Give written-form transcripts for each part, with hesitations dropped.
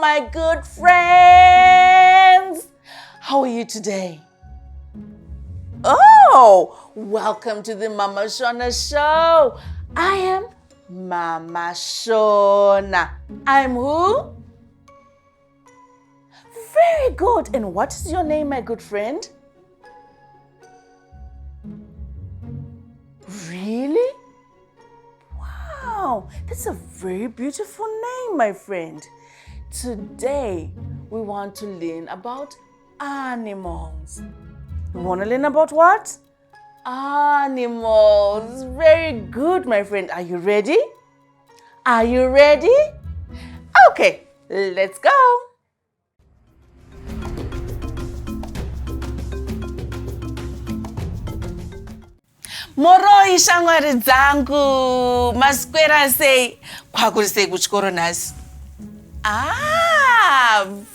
my good friends. How are you today? Oh, welcome to the Mhamha Shona show. I am Mhamha Shona. I'm who? Very good. And what is your name, my good friend? Really? Wow, that's a very beautiful name, my friend. Today, we want to learn about animals. You want to learn about what? Animals. Very good, my friend. Are you ready? Are you ready? Okay, let's go. Moroi shamwari dzangu, maswera sei, kwakuri sei kuchikoro nhasi?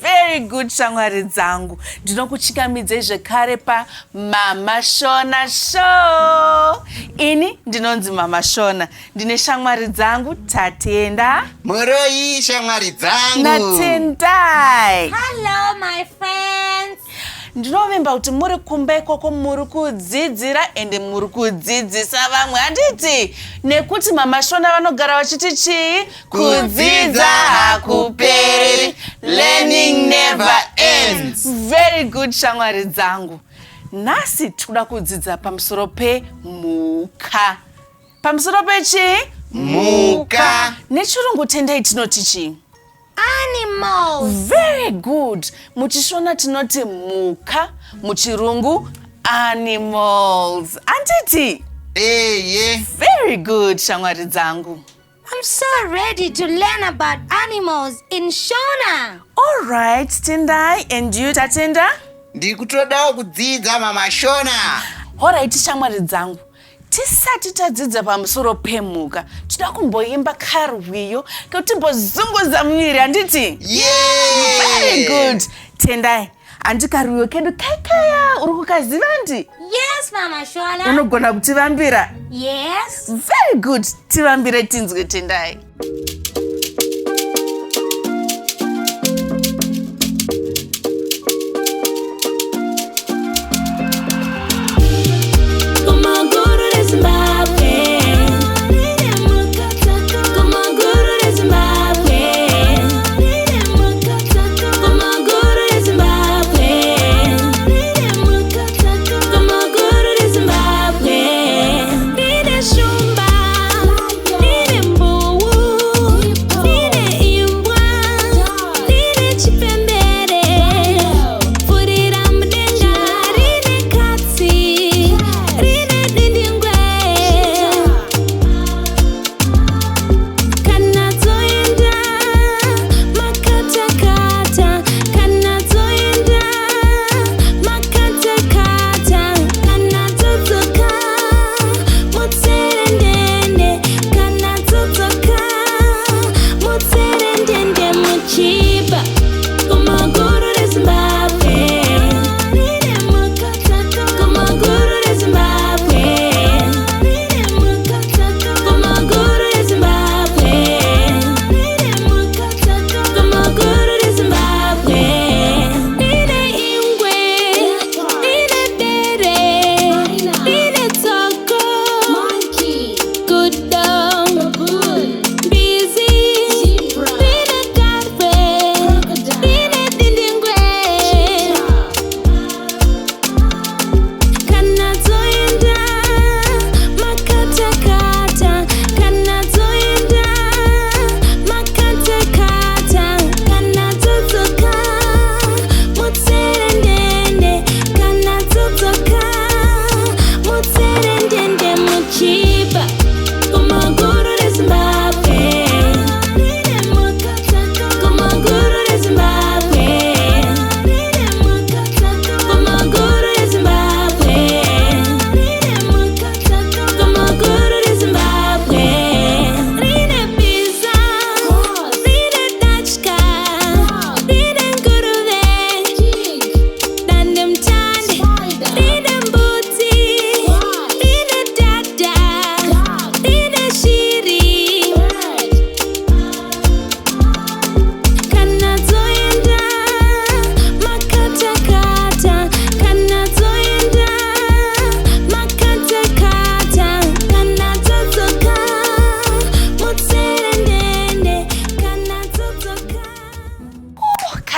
Very good shamwari dzangu. Ndinokuchikamidzai zvekare pa Mhamha Shona show. Ini ndinonzi Mhamha Shona. Ndine shamwari dzangu Tatenda. Moroi shamwari dzangu. Na Tendai. Hello my friends. Ndinovimba kuti muri kumba ikoko muri kudzidzira ende muri kudzidzisa vamwe handiti, nekuti Mhamha Shona vanogara vachiti chii? Kudzidza hakuperi. Learning never ends. Very good shamwari dzangu. Nhasi tikuda kudzidza pamusoro pemhuka. Pamusoro pechi? Mhuka. Nechirungu Tendai tinoti chii? Animals. Very good. Muchishona tinoti mhuka, muchirungu animals. Anditi? Yeah. Very good, shamwari dzangu. I'm so ready to learn about animals in Shona. All right, Tendai, and you, Tatenda? Ndikutodawo kudzidza Mhamha Shona. All right, shamwari dzangu. Tisati tadzidza pamusoro pemhuka, toda kumboimba karwiyo kuti timbozunguza muviri, handiti? Yeah. Very good. Tendai, handi karwiyo kedu kaikaya, uri kukaziva ndi? Yes, Mhamha Shona. Unogona kutivambira? Yes. Very good. Tivambire tinzwe Tendai.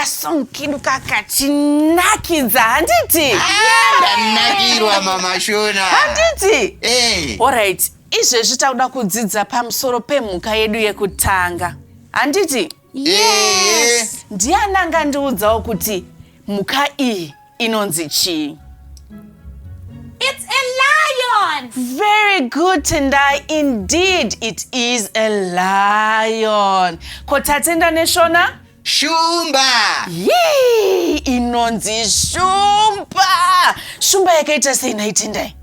kasong kedu kakachinakidza handiti? Ndanakirwa Mhamha Shona. Handiti? Alright, izvezvi takuda kudzidza pamusoro pemhuka yedu yekutanga. Handiti? Yes. Ndiani angandiudzawo kuti mhuka iyi inonzi chii? It's a lion. Very good, Tendai. Indeed, it is a lion. Ko Tatenda neshona? Shumba. Yee! Inonzi Shumba. Shumba yakaita sei nai Tendai?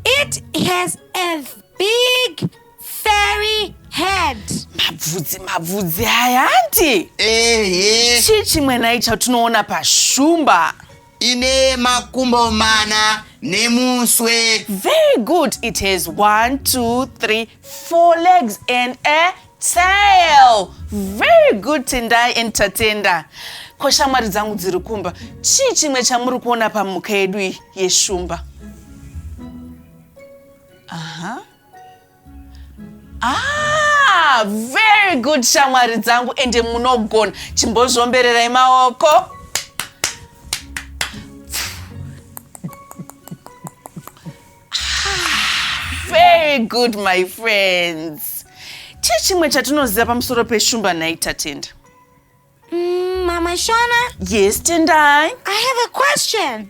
It has a big fairy head. Mabvudzi aya anti. Chii chimwe nai chatinoona paShumba? Ine makumbo mana nemuswe. Very good. It has 1, 2, 3, 4 legs and a tail. Very good, Tendai and Tatenda. Ko shamwari dzangu dziri kumba, chii chimwe chamuri kuona pamhuka yedu yeShumba? Very good, shamwari dzangu, ende munogona. Chimbozvombererai maoko. Very good, my friends. Chii chimwe chatinoziva pamusoro peShumba nai Tatenda? Mhamha Shona? Yes, Tendai. I have a question.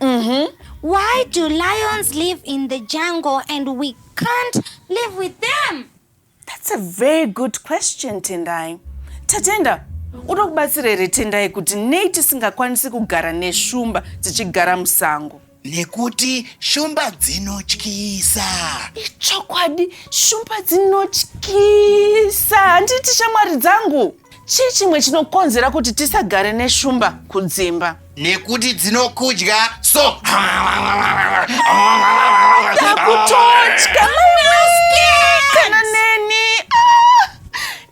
Why do lions live in the jungle and we can't live with them? That's a very good question, Tendai. Tatenda, uda kubatsira here Tendai kuti nei tisingakwanisi kugara neShumba tichigara musango? Nekuti shumba dzinotyisa. Ichokwadi, shumba dzinotyisa. Handiti shamwari dzangu? Chii chimwe chinokonzera kuti tisagare neShumba kudzimba? Nekuti dzinokudya so. Takutotya kana neni.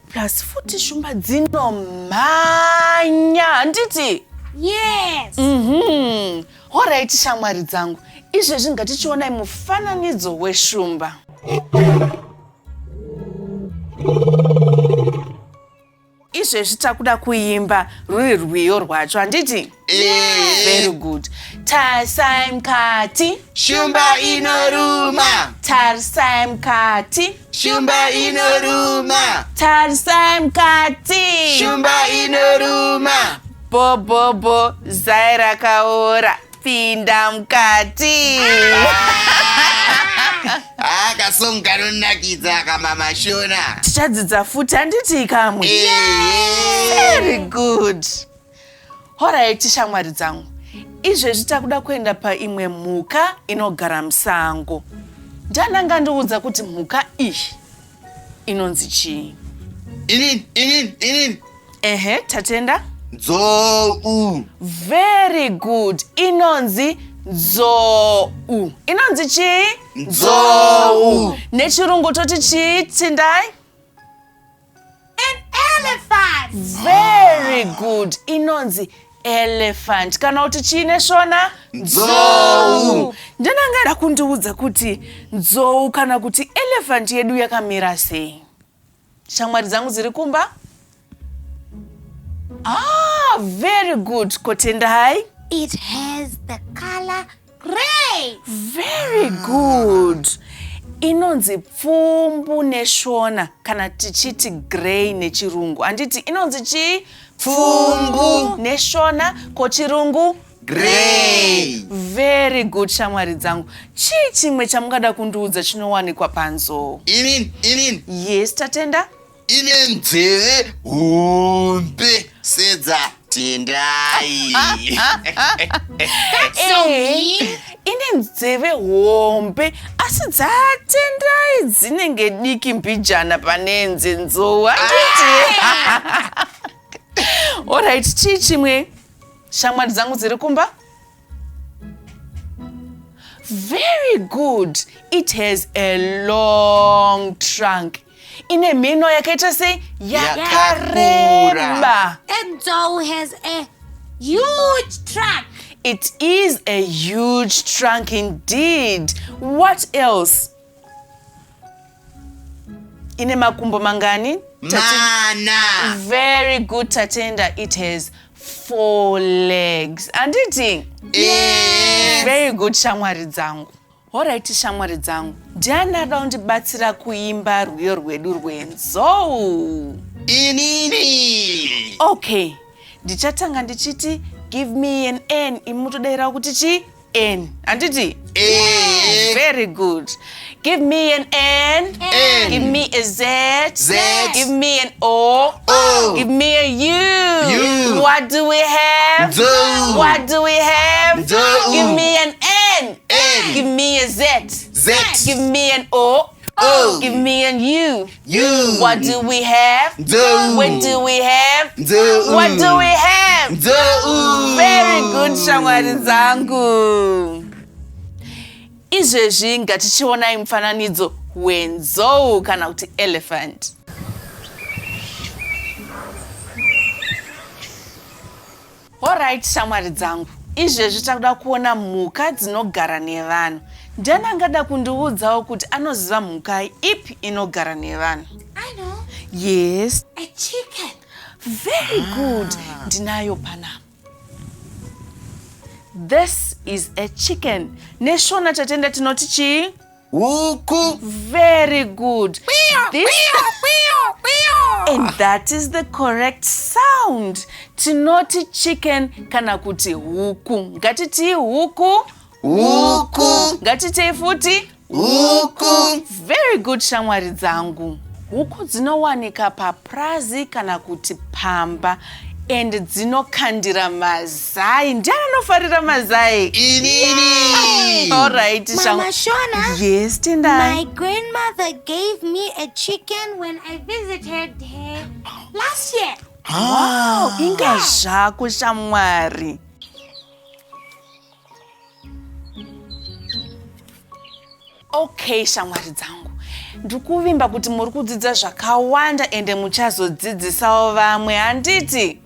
Plus futi shumba dzinomhanya, handiti? Yes. Alright, shamwari dzangu. Izvezvi ngatichionai mufananidzo weShumba. Izvezvi takuda kuimba ruri rwiyo rwacho, handiti? Very good. Tarisai mukati. Shumba inoruma. Tarisai mukati. Shumba inoruma. Tarisai mukati. Shumba inoruma. Bobobo zai rakaora, pinda mukati. Kasong kanonakidza kaMhamha Shona. Tichadzidza futi handiti kamwe? Very good. Alright, shamwari dzangu. Izvezvi takuda kuenda paimwe mhuka inogara musango. Ndiani angandiudza kuti mhuka iyi inonzi chii? Inini. Tatenda? Nzou. Very good. Inonzi nzou. Inonzi chii? Nzou. Nechirungu toti chii, Tendai? An elephant. Very good. Inonzi elephant. Kana kuti chii neshona? Nzou. Ndiani angada kundiudza kuti nzou kana kuti elephant yedu yakamira sei? Shamwari dzangu dziri kumba? Very good. Ko Tendai? It has the color gray. Very good. Inonzi pfumbu neshona kana tichiti grey nechirungu. Handiti inonzi chii? Pfumbu neshona ko chirungu? grey. Very good, shamwari dzangu. Chii chimwe chamungada kundiudza chinowanikwa panzou? Inini. Yes, Tatenda? Ine nzeve hombe sedza Tendai. That's so mean. Ine nzeve hombe asi dzaTendai dzinenge diki mbijana panenze nzou. Handiti? Alright, chii chimwe shamwari dzangu dziri kumba? Very good. It has a long trunk. Ine mhino yakaita sei? Yakareba. And Nzou has a huge trunk. It is a huge trunk indeed. What else? Ine makumbo mangani? Mana. Very good, Tatenda. It has 4 legs. Anditi? Yes. Very good, shamwari dzangu. Alright, shamwari dzangu. Ndiani ada kundibatsira kuimba rwiyo rwedu rwenzou? Inini. Okay. Ndichatanga ndichiti give me an N. Imutodaira kuti chi? N. Anditi? Very good. Give me an N. N. Give me a Z. Z. Give me an O. O. Give me a U. U. What do we have? Do. What do we have? Do. Give me an N. N. Give me a Z. Z. Give me an O. O. Give me an U. U. What do we have? Do. What do we have? Do. What do we have? Do. Very good, shamwari dzangu. Izvezvi ngatichionai mufananidzo wenzou kana kuti elephant. Alright, shamwari dzangu. Izvezvi takuda kuona mhuka dzinogara nevanhu. Ndiani angada kundiudzawo kuti anoziva mhuka ipi inogara nevanhu? I know. Yes. A chicken. Very good. Ndinayo panapa. This is a chicken. Neshona Tatenda tinoti chi? Huku. Very good. This and that is the correct sound. Tinoti chicken kana kuti huku. Ngatiti huku. Huku. Ngatiti futi. Huku. Very good, shamwari dzangu. Huku dzinowanika paprazi kana kuti pamba. And dzinokandira mazai. Ndiani anofarira mazai? Inini. Alright, Mama Shona. Yes, Tendai. My grandmother gave me a chicken when I visited her last year. Wow, inga zvako shamwari. Okay, shamwari dzangu. Ndikuvimba kuti muri kudzidza zvakawanda ende muchazodzidzisawo vamwe, handiti?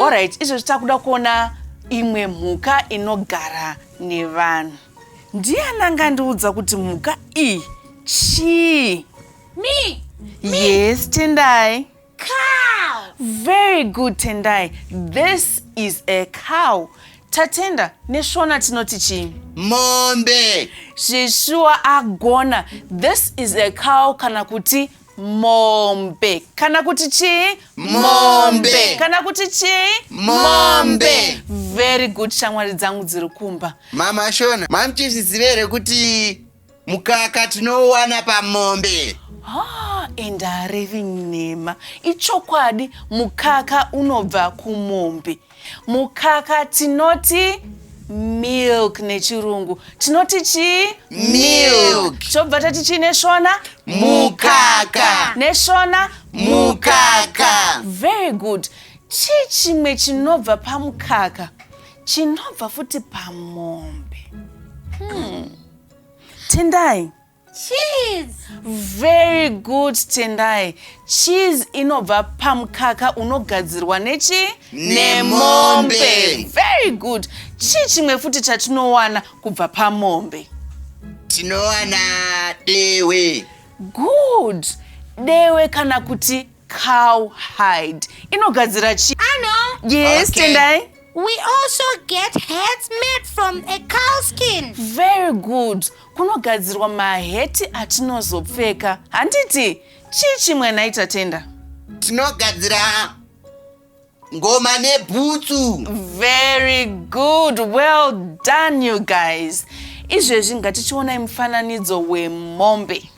Alright, izvo zvitakuda kuona imwe mhuka inogara nevanhu. Ndiani angandiudza kuti mhuka iyi chii? Me. Yes, Tendai. Cow. Very good, Tendai. This is a cow. Tatenda, neshona tinoti chii? Mombe. Zveshuwa agona. This is a cow kana kuti mombe. Kana kuti chi? Mombe. Kana kuti chi? Mombe. Very good, shamwari dzangu dziri kumba. Mama Shona, mamuchizviziva here kuti mukaka tinowana pamombe? Endarevi nhema. Ichokwadi, mukaka unobva kumombe. Mukaka tinoti milk nechirungu. Tinoti chi? Milk. Chobva tati chi neshona? Mukaka. Neshona? Mukaka. Very good. Chi chimwe chinobva pamukaka chinobva futi pamombe. Tendai. Cheese. Very good, Tendai. Cheese inobva pamukaka unogadzirwa nechi? Nemombe. Very good. Chi chimwe futi chatinowana kubva pamombe? Tinowana dewe. Good. Dewe kana kuti cowhide. Inogadzira chi? I know. Yes, Okay. Tendai. We also get hats made from a cow skin. Very good. Kunogadzirwa maheti atinozopfeka. Handiti? Chi chimwe naita Tenda? Tinogadzira ngoma nebhutsu. Very good. Well done, you guys. Izvezvi ngatichiona mufananidzo wemombe.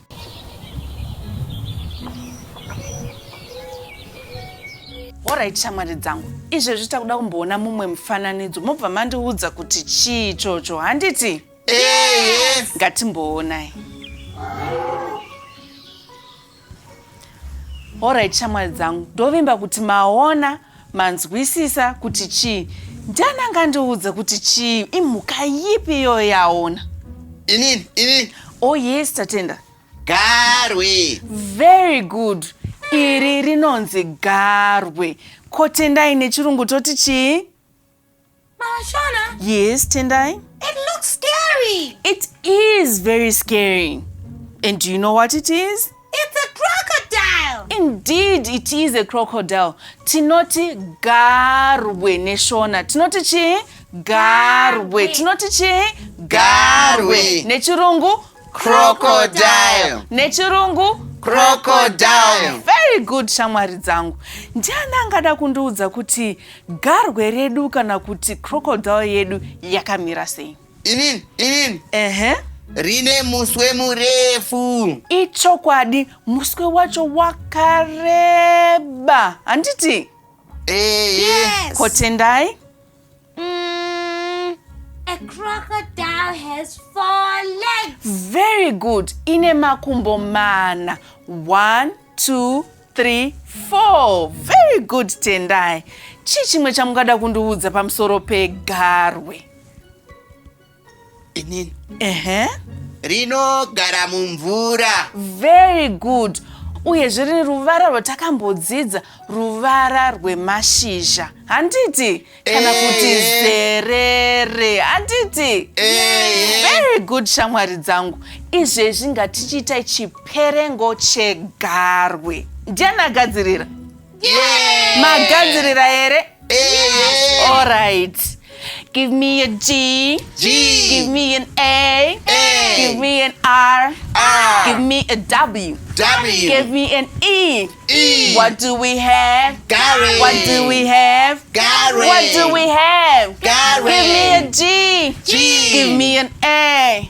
Alright, shamwari dzangu. Izvezvi takuda kumboona mumwe mufananidzo. Mobva mandiudza kuti chii ichocho, handiti? Yes. Ngatimboonai. Alright, shamwari dzangu. Ndovimba kuti maona, manzwisisa kuti chii. Ndiani angandiudza kuti chii? Imhuka yipi iyo yaona? Inini. Oh yes, Tatenda. Garwe. Very good. Iri rinonzi garwe. Ko Tendai nechirungu toti chii? Mama Shona, Yes, Tendai. it looks scary. It is very scary. And do you know what it is? It's a crocodile. Indeed, it is a crocodile. Tinoti garwe neshona. Tinoti chi? Garwe. Tinoti chi? Garwe. Nechirungu? Crocodile. Nechirungu? Crocodile. Very good, shamwari dzangu. Ndiani angada kundiudza kuti garwe redu kana kuti crocodile yedu yakamira sei? Inini. Rine muswe murefu. Ichokwadi, muswe wacho wakareba. Handiti? Yes. Ko Tendai? A crocodile has 4 legs. Very good. Ine makumbo mana. 1, 2, 3, 4. Very good, Tendai. Chimwe chamungada kundiudza pamusoro pegarwe? Inini. Rinogara mumvura. Very good. Uyezve rine ruvara rwatakambodzidza, ruvara rwemashizha. Handiti? Kana kuti zerere. Handiti? Very good, shamwari dzangu. Izvezvi ngatichiitai chiperengo chegarwe. Ndiani agadzirira? Magadzirira here? All right. Give me a G. Give me an A. Give me an R. Give me a W. Give me an E. What do we have? Garwe. What do we have? Garwe. What do we have? Garwe. Give me a G. Give me an A.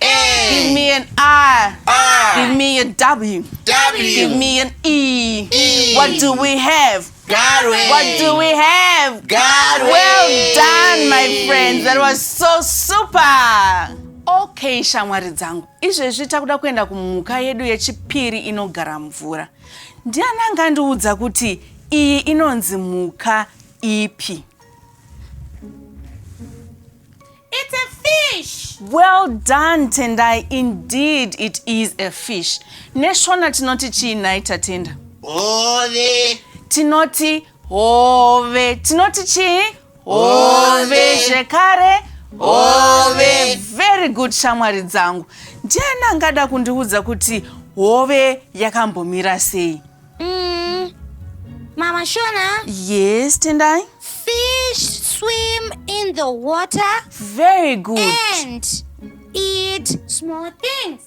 Give me an R. Give me a W. Give me an E. What do we have? Garwe. What do we have? Garwe. Well done, my friends. That was so super. Okay, shamwari dzangu. Izvezvi takuda kuenda kumhuka yedu yechipiri inogara mvura. Ndiani angandiudza kuti iyi inonzi mhuka ipi? It's a fish. Well done, Tendai. Indeed, it is a fish. Neshona tinoti chiinai, Tatenda? Hove. Tinoti hove. Tinoti chi? Hove. Zvekare? Hove. Very good, shamwari dzangu. Ndiani angada kundiudza kuti hove yakambomira sei? Mama Shona. Yes, Tendai? Fish swim in the water. Very good. And eat small things.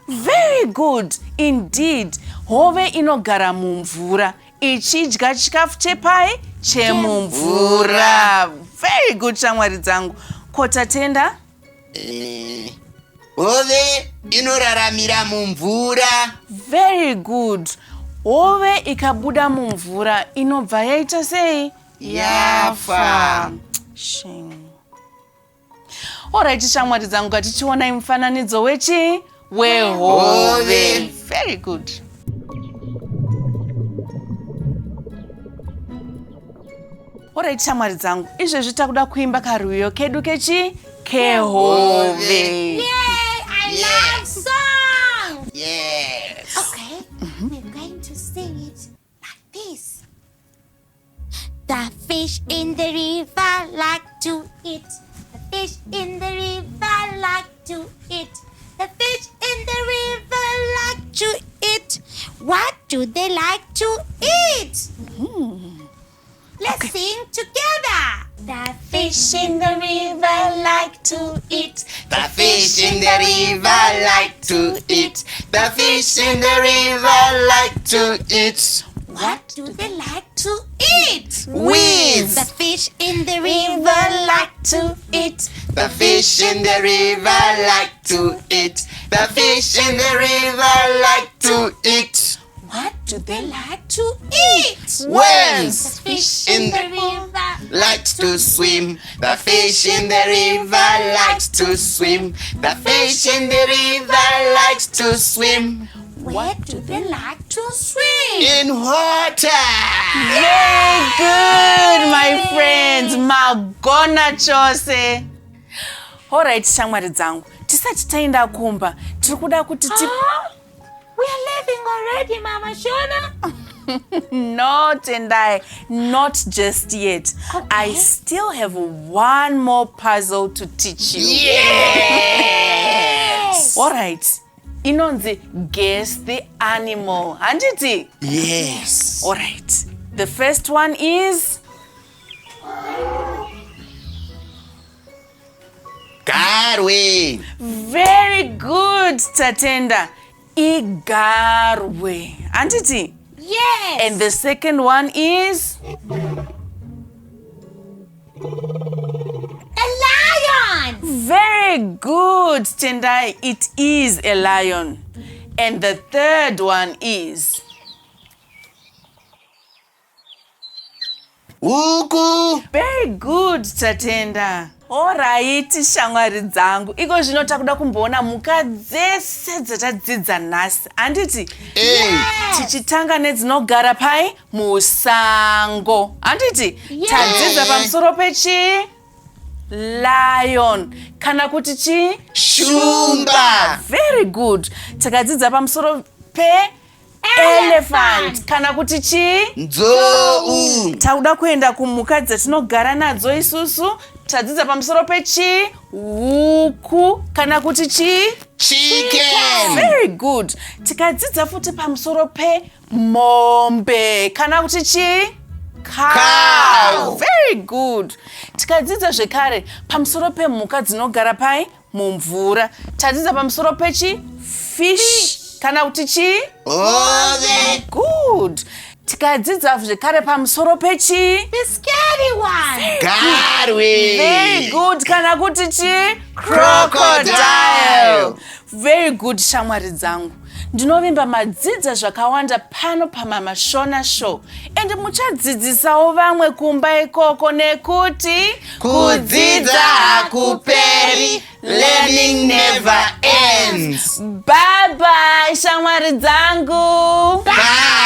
Very good. Indeed. Hove inogara mumvura. Ichidya chikafu chepai? Chemumvura. Very good, shamwari dzangu. Ko Tatenda? Hove inoraramira mumvura. Very good. Hove ikabuda mumvura inobva yaita sei? Yafa. Shame. Alright, shamwari dzangu, ngatichiona mufananidzo wechi? Wehove. Very good. Alright, shamwari dzangu, izvezvi takuda kuimba karwiyo kedu kechi? Kehove. Yay! I love songs. Yes. Okay, we're going to sing it like this. The fish in the river like to eat. The fish in the river like to eat. The fish in the river like to eat. What do they like to eat? Let's sing together. The fish in the river like to eat. The fish in the river like to eat. The fish in the river like to eat. What do they like to eat? Weeds. The fish in the river like to eat. The fish in the river like to eat. The fish in the river like to eat. What do they like to eat? Worms. The fish in the river Likes to swim. The fish in the river likes to swim. The fish in the river likes to swim. Where do they like to swim? In water. Very good, my friends. Magona chose. Alright, shamwari dzangu, tisati taenda kumba, tirikuda kuti We are leaving already, Mama Shona. No, Tendai, not just yet. Okay. I still have one more puzzle to teach you. Yes. Alright, inonzi guess the animal. Handiti? Yes. All right. The first one is Garwe. very good, Tatenda. Igarwe. Handiti? Yes. And the second one is a lion. very good, Tendai. It is a lion. And the third one is Huku. very good, Tatenda. Alright, shamwari dzangu. Iko zvino takuda kumboona mhuka dzese dzatadzidza nhasi. Handiti? Tichitanga nedzinogara pai musango. Handiti? Tadzidza pamusoro pechi? Lion. Kana kuti chi? Shumba. Very good. Takadzidza pamusoro pe? Elephant. Kana kuti chi? Nzou. Takuda kuenda kumhuka dzatinogara nadzo isusu. Tadzidza pamusoro pechi? Huku. Kana kuti chi? Chicken. Very good. Tikadzidza futi pamusoro pe mombe. Kana kuti chi? Cow. Very good. Tikadzidza zvekare pamusoro pemhuka dzinogara pai mumvura. Tadzidza pamusoro pechi? Fish. Kana kuti chi? Ove. Good. Tikadzidza zvekare pamusoro pechi? The scary one. Garwe. Very good. Kana kuti chi? Crocodile. Very good, shamwari dzangu. Ndinovimba madzidza zvakawanda pano paMhamha Shona show. And muchadzidzisawo vamwe kumba ikoko nekuti kudzidza hakuperi. Learning never ends. Bye bye, shamwari dzangu. Bye.